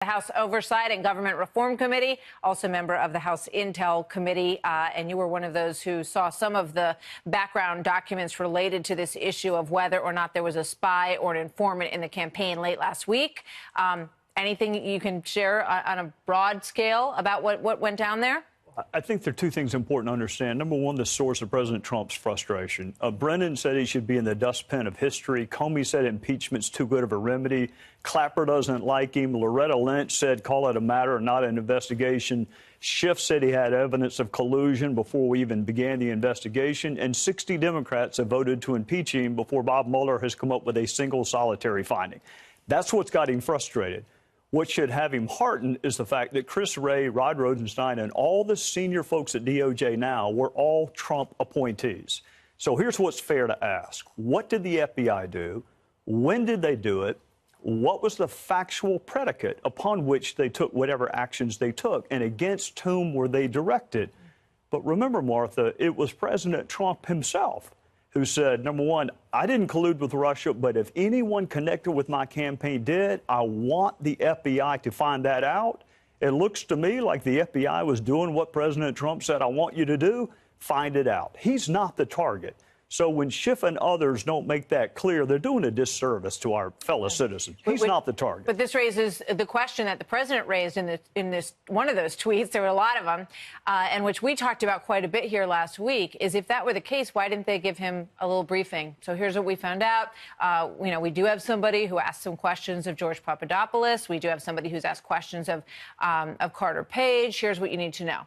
The House Oversight and Government Reform Committee, also member of the House Intel Committee, and you were one of those who saw some of the background documents related to this issue of whether or not there was a spy or an informant in the campaign late last week. Anything you can share on a broad scale about what went down there? I think there are two things important to understand. Number one, the source of President Trump's frustration. Brennan said he should be in the dustbin of history. Comey said impeachment's too good of a remedy. Clapper doesn't like him. Loretta Lynch said call it a matter, not an investigation. Schiff said he had evidence of collusion before we even began the investigation. And 60 Democrats have voted to impeach him before Bob Mueller has come up with a single solitary finding. That's what's got him frustrated. What should have him heartened is the fact that Chris Wray, Rod Rosenstein, and all the senior folks at DOJ now were all Trump appointees. So here's what's fair to ask. What did the FBI do? When did they do it? What was the factual predicate upon which they took whatever actions they took? And against whom were they directed? But remember, Martha, it was President Trump himself who said, number one, I didn't collude with Russia, but if anyone connected with my campaign did, I want the FBI to find that out. It looks to me like the FBI was doing what President Trump said, I want you to do, find it out. He's not the target. So when Schiff and others don't make that clear, they're doing a disservice to our fellow citizens. He's not the target. But this raises the question that the president raised in this one of those tweets. There were a lot of them, and which we talked about quite a bit here last week. Is if that were the case, why didn't they give him a little briefing? So here's what we found out. We do have somebody who asked some questions of George Papadopoulos. We do have somebody who's asked questions of Carter Page. Here's what you need to know.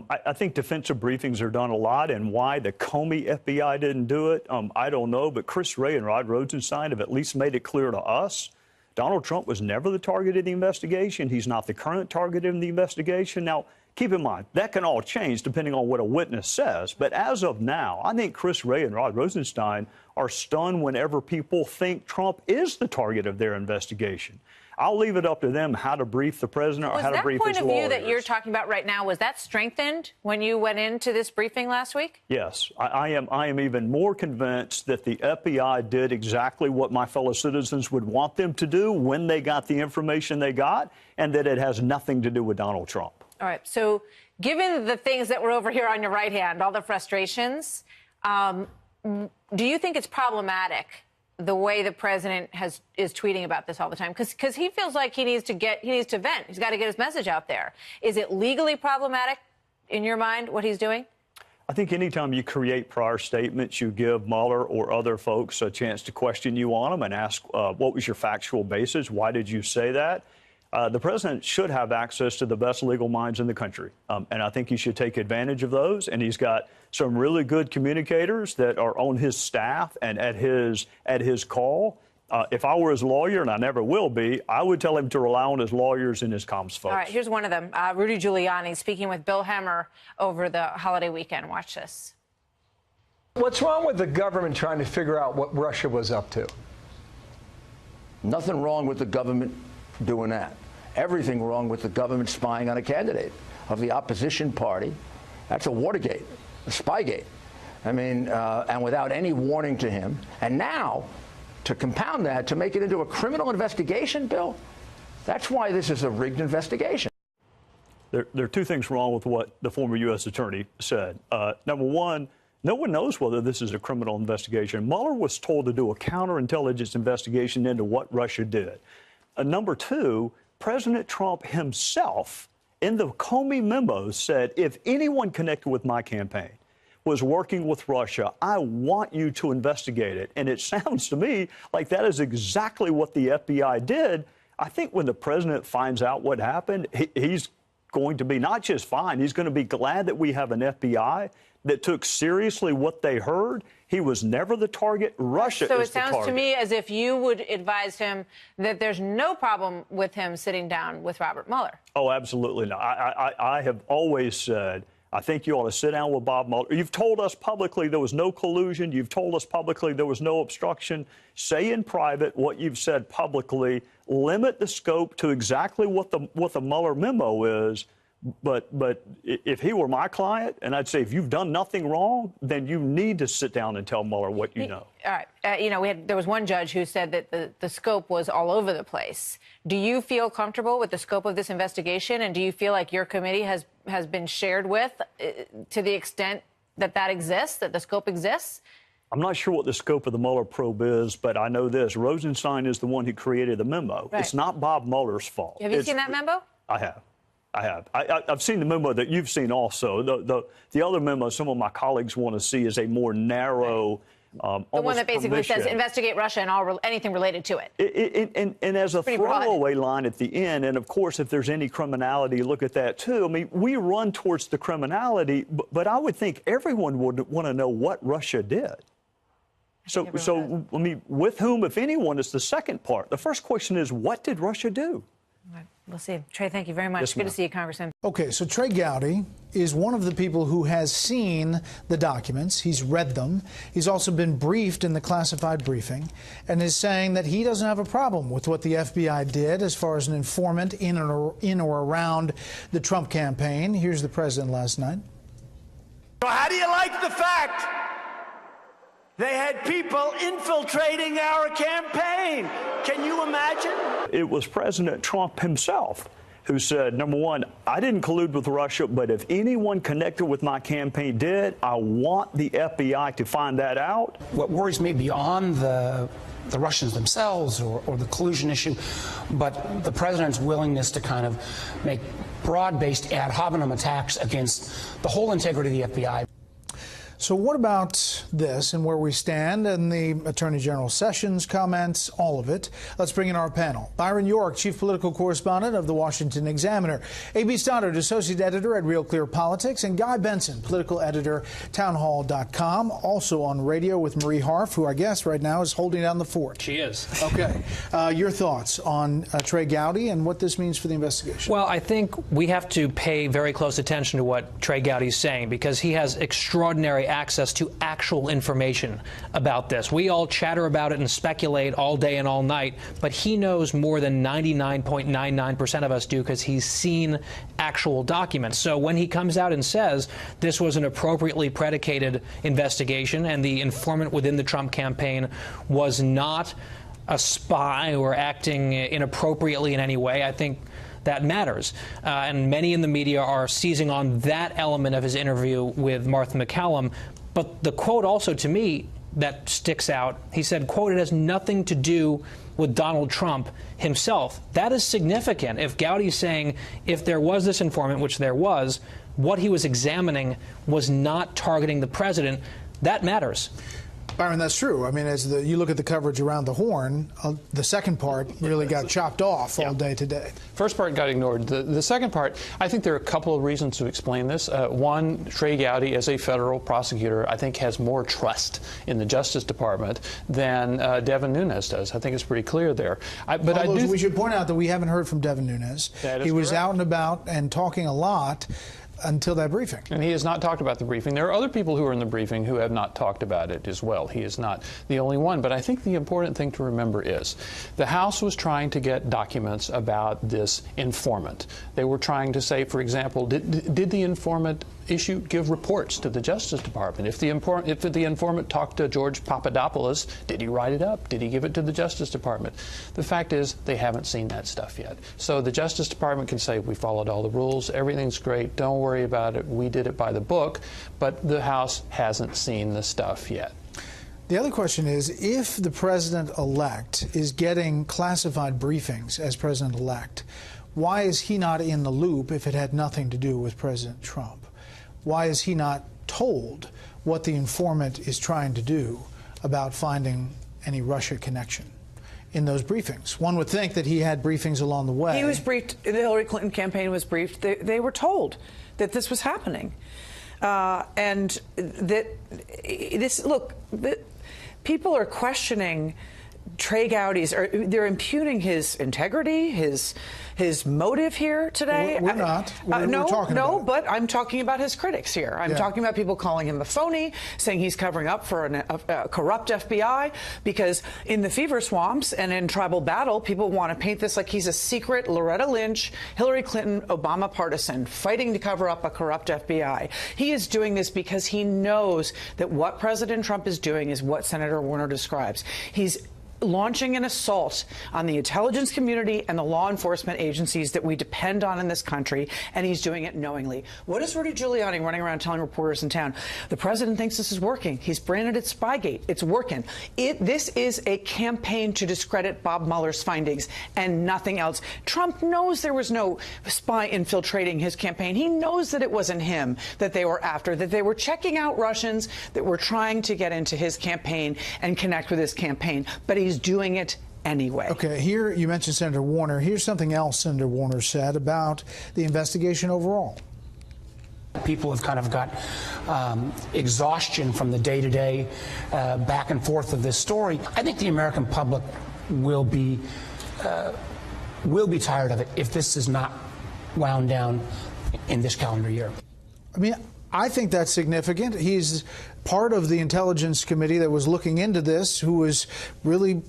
I think defensive briefings are done a lot, and why the Comey FBI didn't do it, I don't know. But Chris Wray and Rod Rosenstein have at least made it clear to us Donald Trump was never the target of the investigation. He's not the current target in the investigation. Now, keep in mind, that can all change depending on what a witness says. But as of now, I think Chris Wray and Rod Rosenstein are stunned whenever people think Trump is the target of their investigation. I'll leave it up to them how to brief the president or how to brief his lawyers. Was that point of view that you're talking about right now, was that strengthened when you went into this briefing last week? Yes. I am even more convinced that the FBI did exactly what my fellow citizens would want them to do when they got the information they got, and that it has nothing to do with Donald Trump. All right. So given the things that were over here on your right hand, all the frustrations, do you think it's problematic the way the president is tweeting about this all the time? Because he feels like he needs to vent. He's got to get his message out there. Is it legally problematic in your mind what he's doing? I think anytime you create prior statements, you give Mueller or other folks a chance to question you on them and ask what was your factual basis? Why did you say that? The president should have access to the best legal minds in the country, and I think he should take advantage of those. And he's got some really good communicators that are on his staff and at his call. If I were his lawyer, and I never will be, I would tell him to rely on his lawyers and his comms folks. All right, here's one of them. Rudy Giuliani speaking with Bill Hemmer over the holiday weekend. Watch this. What's wrong with the government trying to figure out what Russia was up to? Nothing wrong with the government doing that. Everything wrong with the government spying on a candidate of the opposition party. That's a Watergate, a Spygate. I mean, and without any warning to him. And now, to compound that, to make it into a criminal investigation, Bill, that's why this is a rigged investigation. There are two things wrong with what the former U.S. attorney said. Number one, no one knows whether this is a criminal investigation. Mueller was told to do a counterintelligence investigation into what Russia did. Number two, President Trump himself, in the Comey memos, said, if anyone connected with my campaign was working with Russia, I want you to investigate it. And it sounds to me like that is exactly what the FBI did. I think when the president finds out what happened, he's going to be not just fine, he's going to be glad that we have an FBI that took seriously what they heard. He was never the target. Russia is the target. So it sounds to me as if you would advise him that there's no problem with him sitting down with Robert Mueller. Oh, absolutely not. I have always said, I think you ought to sit down with Bob Mueller. You've told us publicly there was no collusion. You've told us publicly there was no obstruction. Say in private what you've said publicly. Limit the scope to exactly what the Mueller memo is. But if he were my client, and I'd say if you've done nothing wrong, then you need to sit down and tell Mueller what you know. All right. You know, there was one judge who said that the scope was all over the place. Do you feel comfortable with the scope of this investigation, and do you feel like your committee has been shared with to the extent that exists, that the scope exists? I'm not sure what the scope of the Mueller probe is, but I know this. Rosenstein is the one who created the memo. Right. It's not Bob Mueller's fault. Have you seen that memo? I have. I've seen the memo that you've seen also. The other memo some of my colleagues want to see is a more narrow, the one that basically says investigate Russia and anything related to it. And as a throwaway line at the end, and of course, if there's any criminality, look at that too. I mean, we run towards the criminality, but I would think everyone would want to know what Russia did. So I mean, with whom, if anyone, is the second part. The first question is, what did Russia do? We'll see. Trey, thank you very much. Yes, good to see you, Congressman. Okay, so Trey Gowdy is one of the people who has seen the documents. He's read them. He's also been briefed in the classified briefing and is saying that he doesn't have a problem with what the FBI did as far as an informant in or around the Trump campaign. Here's the president last night. So how do you like the fact they had people infiltrating our campaign? Can you imagine? It was President Trump himself who said, number one, I didn't collude with Russia, but if anyone connected with my campaign did, I want the FBI to find that out. What worries me beyond the Russians themselves or the collusion issue, but the president's willingness to kind of make broad-based ad hominem attacks against the whole integrity of the FBI. So what about this and where we stand and the Attorney General Sessions comments, all of it? Let's bring in our panel. Byron York, Chief Political Correspondent of the Washington Examiner. A.B. Stoddard, Associate Editor at Real Clear Politics. And Guy Benson, Political Editor, townhall.com. Also on radio with Marie Harf, who I guess right now is holding down the fort. She is. Okay. Your thoughts on Trey Gowdy and what this means for the investigation? Well, I think we have to pay very close attention to what Trey Gowdy is saying, because he has extraordinary access to actual information about this. We all chatter about it and speculate all day and all night, but he knows more than 99.99% of us do, because he's seen actual documents. So when he comes out and says this was an appropriately predicated investigation and the informant within the Trump campaign was not a spy or acting inappropriately in any way, I think that matters. And many in the media are seizing on that element of his interview with Martha MacCallum. But the quote also, to me, that sticks out, he said, quote, it has nothing to do with Donald Trump himself. That is significant. If Gowdy's saying if there was this informant, which there was, what he was examining was not targeting the president, that matters. Byron, that's true. I mean, as you look at the coverage around the horn, the second part really got chopped off all day today. First part got ignored. The second part, I think there are a couple of reasons to explain this. One, Trey Gowdy, as a federal prosecutor, I think has more trust in the Justice Department than Devin Nunes does. I think it's pretty clear there. We should point out that we haven't heard from Devin Nunes. He was out and about and talking a lot until that briefing. And he has not talked about the briefing. There are other people who are in the briefing who have not talked about it as well. He is not the only one. But I think the important thing to remember is the House was trying to get documents about this informant. They were trying to say, for example, did the informant give reports to the Justice Department? If the informant talked to George Papadopoulos, did he write it up? Did he give it to the Justice Department? The fact is they haven't seen that stuff yet. So the Justice Department can say, we followed all the rules, everything's great, don't worry about it, we did it by the book, but the House hasn't seen the stuff yet. The other question is, if the president-elect is getting classified briefings as president-elect, why is he not in the loop if it had nothing to do with President Trump? Why is he not told what the informant is trying to do about finding any Russia connection in those briefings? One would think that he had briefings along the way. He was briefed. The Hillary Clinton campaign was briefed. They were told that this was happening. And that this, look, people are questioning Trey Gowdy's, they're impugning his integrity, his motive here today. We're not. We're talking about it. But I'm talking about his critics here. I'm talking about people calling him a phony, saying he's covering up for a corrupt FBI, because in the fever swamps and in tribal battle, people want to paint this like he's a secret Loretta Lynch, Hillary Clinton, Obama partisan fighting to cover up a corrupt FBI. He is doing this because he knows that what President Trump is doing is what Senator Warner describes. He's launching an assault on the intelligence community and the law enforcement agencies that we depend on in this country, and he's doing it knowingly. What is Rudy Giuliani running around telling reporters in town? The president thinks this is working. He's branded it Spygate. It's working. This is a campaign to discredit Bob Mueller's findings and nothing else. Trump knows there was no spy infiltrating his campaign. He knows that it wasn't him that they were after, that they were checking out Russians that were trying to get into his campaign and connect with his campaign. But he's doing it anyway. Okay, here you mentioned Senator Warner. Here's something else Senator Warner said about the investigation overall. People have kind of got exhaustion from the day-to-day back and forth of this story. I think the American public will be tired of it if this is not wound down in this calendar year. I mean, I think that's significant. He's part of the Intelligence Committee that was looking into this, who was really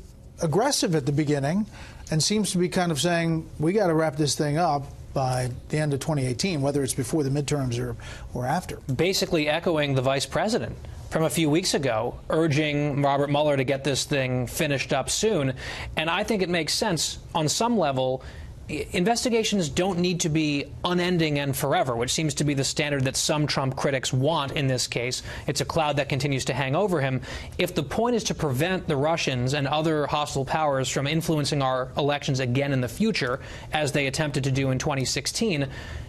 aggressive at the beginning and seems to be kind of saying, we got to wrap this thing up by the end of 2018, whether it's before the midterms or after. Basically echoing the vice president from a few weeks ago, urging Robert Mueller to get this thing finished up soon. And I think it makes sense on some level. Investigations don't need to be unending and forever, which seems to be the standard that some Trump critics want in this case. It's a cloud that continues to hang over him. If the point is to prevent the Russians and other hostile powers from influencing our elections again in the future, as they attempted to do in 2016,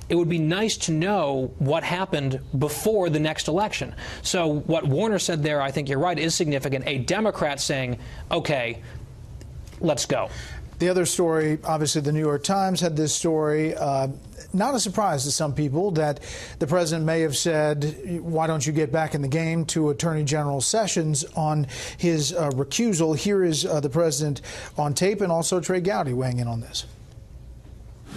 it would be nice to know what happened before the next election. So what Warner said there, I think you're right, is significant. A Democrat saying, okay, let's go. The other story, obviously, the New York Times had this story. Not a surprise to some people that the president may have said, why don't you get back in the game, to Attorney General Sessions on his recusal. Here is the president on tape, and also Trey Gowdy weighing in on this.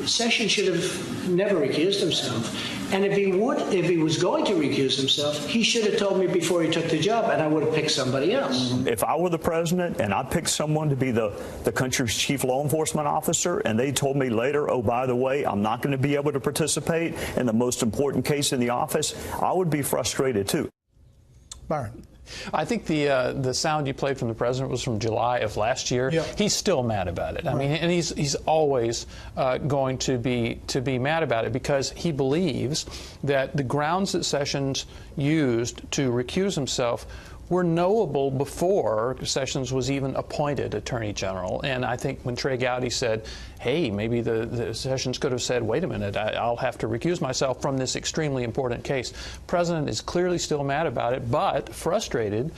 Sessions should have never recused himself. And if he was going to recuse himself, he should have told me before he took the job, and I would have picked somebody else. If I were the president and I picked someone to be the country's chief law enforcement officer, and they told me later, oh, by the way, I'm not going to be able to participate in the most important case in the office, I would be frustrated too. Byron. I think the sound you played from the president was from July of last year. Yep. He's still mad about it. I mean, and he's always going to be mad about it, because he believes that the grounds that Sessions used to recuse himself were knowable before Sessions was even appointed Attorney General. And I think when Trey Gowdy said, hey, maybe the Sessions could have said, wait a minute, I'll have to recuse myself from this extremely important case. President is clearly still mad about it, but frustrated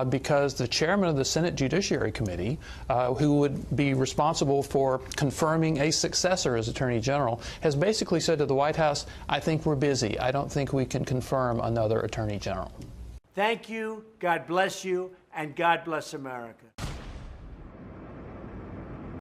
because the chairman of the Senate Judiciary Committee, who would be responsible for confirming a successor as Attorney General, has basically said to the White House, I think we're busy. I don't think we can confirm another Attorney General. Thank you, God bless you, and God bless America.